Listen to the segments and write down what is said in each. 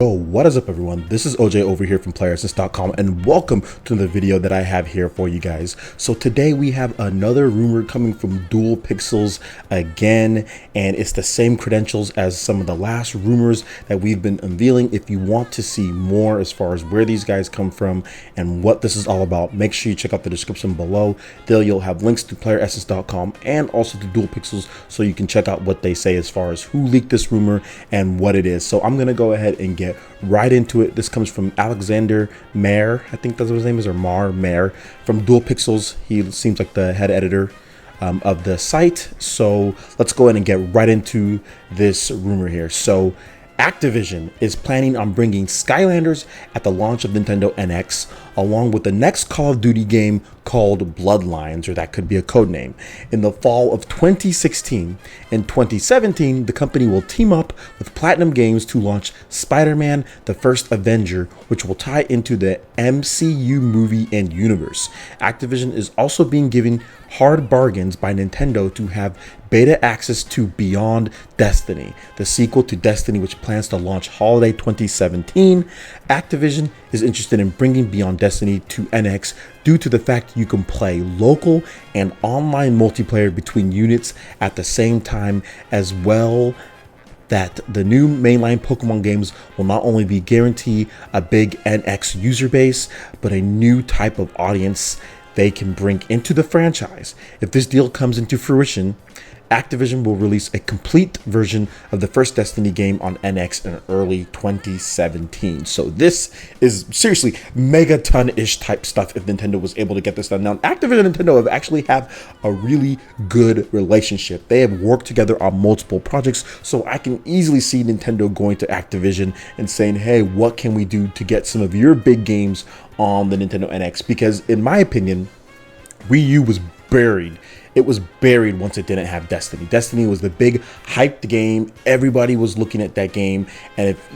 Yo, what is up everyone? This is OJ over here from PlayerEssence.com and welcome to the video that I have here for you guys. So today we have another rumor coming from Dual Pixels again, and it's the same credentials as some of the last rumors that we've been unveiling. If you want to see more as far as where these guys come from and what this is all about, make sure you check out the description below. There you'll have links to PlayerEssence.com and also to Dual Pixels so you can check out what they say as far as who leaked this rumor and what it is. So I'm gonna go ahead and get right into it. This comes from Alexander Mayer, I think that's what his name is, or Mayer from Dual Pixels. He seems like the head editor of the site. So let's go ahead and get right into this rumor here. So Activision is planning on bringing Skylanders at the launch of Nintendo NX, along with the next Call of Duty game called Bloodlines, or that could be a code name, in the fall of 2016. In 2017, the company will team up with Platinum Games to launch Spider-Man: The First Avenger, which will tie into the MCU movie and universe. Activision is also being given hard bargains by Nintendo to have beta access to Beyond Destiny, the sequel to Destiny, which plans to launch holiday 2017. Activision is interested in bringing Beyond Destiny to NX due to the fact you can play local and online multiplayer between units at the same time, as well that the new mainline Pokemon games will not only be guaranteed a big NX user base, but a new type of audience they can bring into the franchise. If this deal comes into fruition, Activision will release a complete version of the first Destiny game on NX in early 2017. So this is seriously megaton-ish type stuff if Nintendo was able to get this done. Now, Activision and Nintendo have a really good relationship. They have worked together on multiple projects, so I can easily see Nintendo going to Activision and saying, hey, what can we do to get some of your big games on the Nintendo NX? Because in my opinion, Wii U was buried. It was buried once it didn't have Destiny. Destiny was the big hyped game. Everybody was looking at that game. And if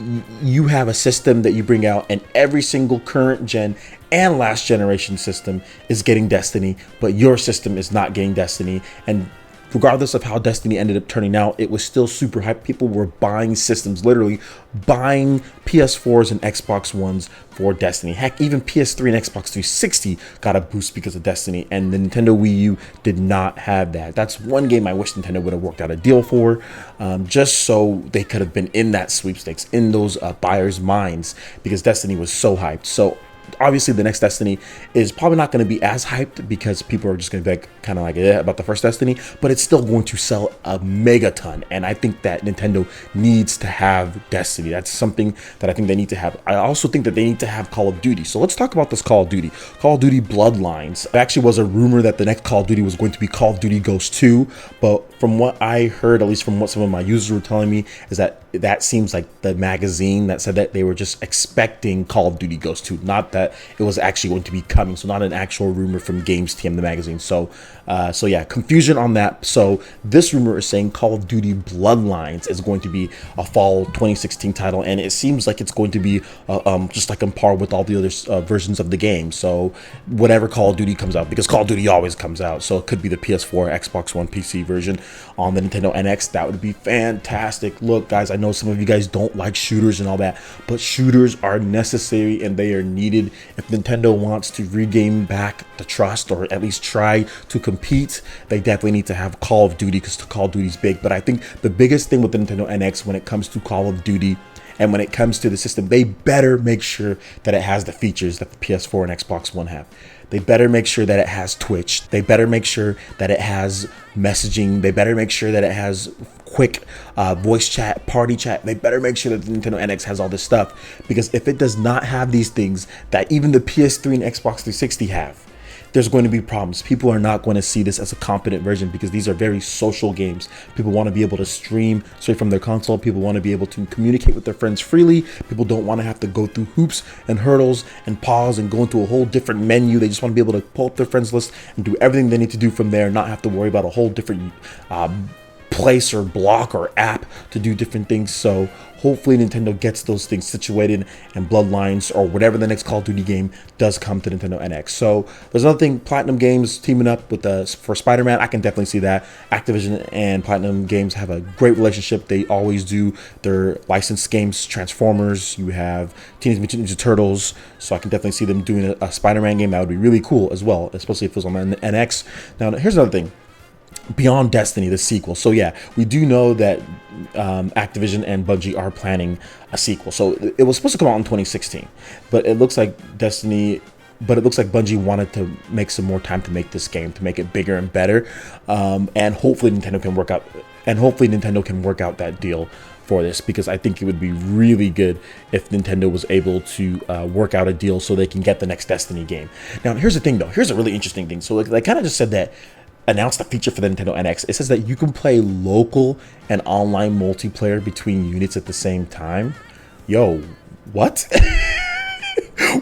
you have a system that you bring out and every single current gen and last generation system is getting Destiny, but your system is not getting Destiny, and regardless of how Destiny ended up turning out, it was still super hyped. People were buying systems, literally buying PS4s and Xbox Ones for Destiny. Heck, even PS3 and Xbox 360 got a boost because of Destiny, and the Nintendo Wii U did not have that. That's one game I wish Nintendo would have worked out a deal for, just so they could have been in that sweepstakes, in those buyers' minds, because Destiny was so hyped. So obviously the next Destiny is probably not going to be as hyped because people are just going to be kind of like about the first Destiny, but it's still going to sell a megaton, and I think that Nintendo needs to have Destiny. That's something that I think they need to have. I also think that they need to have Call of Duty. So let's talk about this Call of Duty. Call of Duty Bloodlines. It actually was a rumor that the next Call of Duty was going to be Call of Duty Ghosts 2, but from what I heard, at least from what some of my users were telling me, is that seems like the magazine that said that they were just expecting Call of Duty Ghosts 2, not that it was actually going to be coming. So not an actual rumor from Games TM, the magazine. So yeah, confusion on that. So this rumor is saying Call of Duty Bloodlines is going to be a fall 2016 title, and it seems like it's going to be just like on par with all the other versions of the game. So whatever Call of Duty comes out, because Call of Duty always comes out, so it could be the PS4, Xbox One, PC version on the Nintendo NX. That would be fantastic. Look, guys, I know some of you guys don't like shooters and all that, but shooters are necessary and they are needed. If Nintendo wants to regain back the trust, or at least try to compete, they definitely need to have Call of Duty, because Call of Duty is big. But I think the biggest thing with the Nintendo NX when it comes to Call of Duty and when it comes to the system, they better make sure that it has the features that the PS4 and Xbox One have. They better make sure that it has Twitch. They better make sure that it has messaging. They better make sure that it has quick voice chat, party chat. They better make sure that the Nintendo NX has all this stuff, because if it does not have these things that even the PS3 and Xbox 360 have, there's going to be problems. People are not going to see this as a competent version, because these are very social games. People want to be able to stream straight from their console. People want to be able to communicate with their friends freely. People don't want to have to go through hoops and hurdles and pause and go into a whole different menu. They just want to be able to pull up their friends list and do everything they need to do from there, and not have to worry about a whole different place or block or app to do different things. So hopefully Nintendo gets those things situated, and Bloodlines or whatever the next Call of Duty game does come to Nintendo NX. So there's another thing, Platinum Games teaming up with for Spider-Man. I can definitely see that. Activision and Platinum Games have a great relationship. They always do their licensed games. Transformers, you have Teenage Mutant Ninja Turtles, so I can definitely see them doing a Spider-Man game. That would be really cool as well, especially if it was on the NX. Now here's another thing. Beyond Destiny, the sequel. So yeah, we do know that Activision and Bungie are planning a sequel. So it was supposed to come out in 2016, but it looks like Bungie wanted to make some more time to make this game, to make it bigger and better, and hopefully Nintendo can work out that deal for this, because I think it would be really good if Nintendo was able to work out a deal so they can get the next Destiny game. Now here's the thing though, here's a really interesting thing. So they kind of just said that, announced a feature for the Nintendo NX. It says that you can play local and online multiplayer between units at the same time. Yo, what?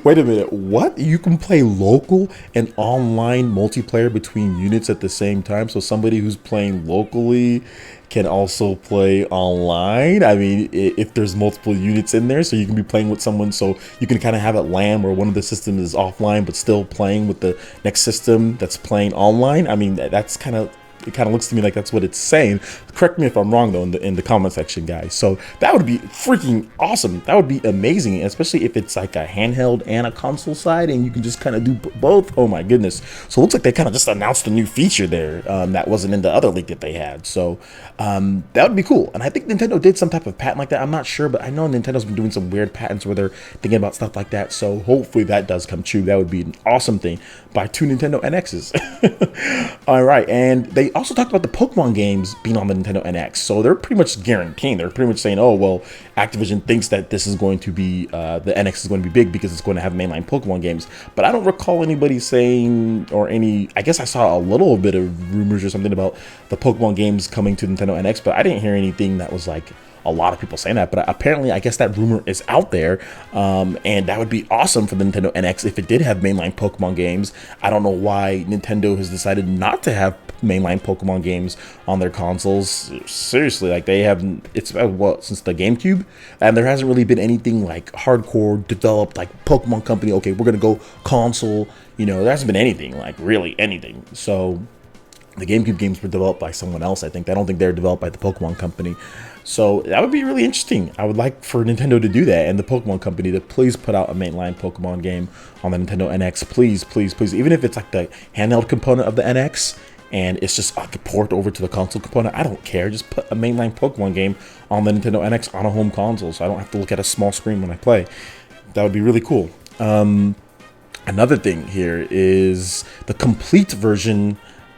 Wait a minute, what? You can play local and online multiplayer between units at the same time? So somebody who's playing locally can also play online? I mean, if there's multiple units in there, so you can be playing with someone, so you can kind of have it LAN where one of the systems is offline but still playing with the next system that's playing online. I mean, that's kind of, it kind of looks to me like that's what it's saying. Correct me if I'm wrong though in the comment section, guys. So that would be freaking awesome. That would be amazing, especially if it's like a handheld and a console side, and you can just kind of do both. Oh my goodness. So it looks like they kind of just announced a new feature there that wasn't in the other leak that they had. So that would be cool. And I think Nintendo did some type of patent like that. I'm not sure, but I know Nintendo's been doing some weird patents where they're thinking about stuff like that. So hopefully that does come true. That would be an awesome thing. Buy 2 Nintendo NXs. All right, and they also talked about the Pokemon games being on the Nintendo NX, so they're pretty much guaranteeing. They're pretty much saying, oh well, Activision thinks that this is going to be the NX is going to be big because it's going to have mainline Pokemon games. But I don't recall anybody saying, or any, I guess I saw a little bit of rumors or something about the Pokemon games coming to Nintendo NX, but I didn't hear anything that was like a lot of people saying that. But apparently, I guess that rumor is out there, and that would be awesome for the Nintendo NX if it did have mainline Pokemon games. I don't know why Nintendo has decided not to have mainline Pokemon games on their consoles. Seriously, like they haven't, it's what, since the GameCube, and there hasn't really been anything like hardcore developed like Pokemon Company, okay, we're gonna go console, you know, there hasn't been anything like really anything. So the GameCube games were developed by someone else, I think. I don't think they're developed by the Pokemon Company. So that would be really interesting. I would like for Nintendo to do that, and the Pokemon Company to please put out a mainline Pokemon game on the Nintendo NX. Please, please, please. Even if it's like the handheld component of the NX, and it's just a port over to the console component, I don't care. Just put a mainline Pokemon game on the Nintendo NX on a home console, so I don't have to look at a small screen when I play. That would be really cool. Another thing here is the complete version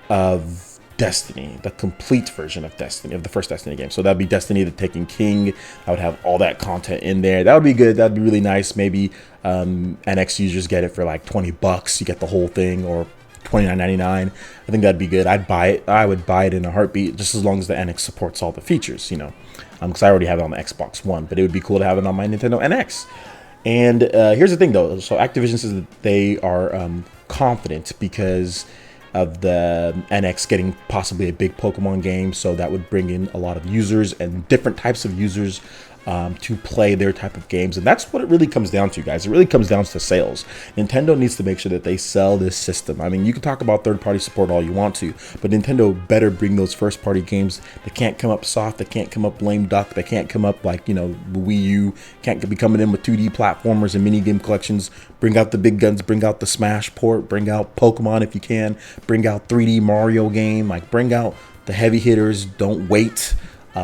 of Destiny, the complete version of Destiny, of the first Destiny game. So that'd be Destiny the Taken King. I would have all that content in there. That would be good. That'd be really nice. Maybe NX users get it for like $20. You get the whole thing, or $29.99. I think that'd be good. I'd buy it. I would buy it in a heartbeat, just as long as the NX supports all the features, you know, because I already have it on the Xbox One, but it would be cool to have it on my Nintendo NX. And here's the thing though. So Activision says that they are confident because of the NX getting possibly a big Pokemon game, so that would bring in a lot of users and different types of users to play their type of games. And that's what it really comes down to, guys. It really comes down to sales. Nintendo needs to make sure that they sell this system. I mean, you can talk about third-party support all you want to, but Nintendo better bring those first-party games that can't come up soft, that can't come up lame duck, that can't come up like, you know, the Wii U, can't be coming in with 2D platformers and minigame collections. Bring out the big guns, bring out the Smash port, bring out Pokemon if you can, bring out 3D Mario game, like bring out the heavy hitters. Don't wait.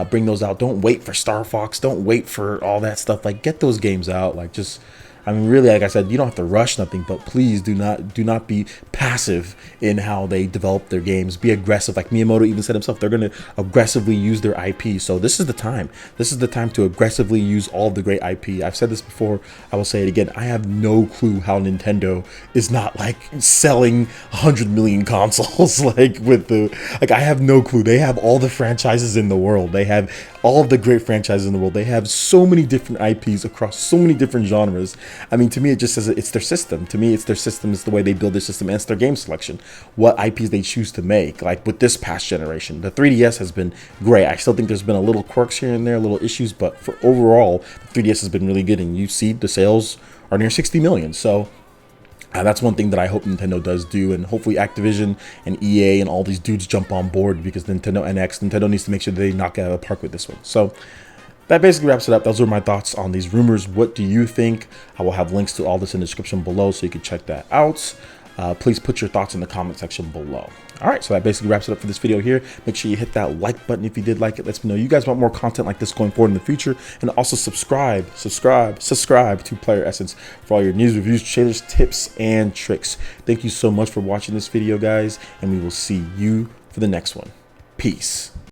Bring those out. Don't wait for Star Fox. Don't wait for all that stuff. Like, get those games out. Like, just, I mean, really, like I said, you don't have to rush nothing, but please do not be passive in how they develop their games. Be aggressive. Like Miyamoto even said himself, they're going to aggressively use their IP. So this is the time. This is the time to aggressively use all the great IP. I've said this before. I will say it again. I have no clue how Nintendo is not like selling 100 million consoles. Like with the, like, I have no clue. They have all the franchises in the world. They have all of the great franchises in the world. They have so many different IPs across so many different genres. I mean, to me, it just says it's their system. To me, it's their system. It's the way they build their system, and it's their game selection. What IPs they choose to make. Like with this past generation, the 3DS has been great. I still think there's been a little quirks here and there, little issues, but for overall, the 3DS has been really good. And you see the sales are near 60 million. So that's one thing that I hope Nintendo does do, and hopefully Activision and EA and all these dudes jump on board, because Nintendo needs to make sure that they knock it out of the park with this one. So that basically wraps it up. Those were my thoughts on these rumors. What do you think? I will have links to all this in the description below, so you can check that out. Please put your thoughts in the comment section below. All right, so that basically wraps it up for this video here. Make sure you hit that like button if you did like it. Lets me know you guys want more content like this going forward in the future. And also subscribe to PlayerEssence for all your news, reviews, trailers, tips, and tricks. Thank you so much for watching this video, guys, and we will see you for the next one. Peace.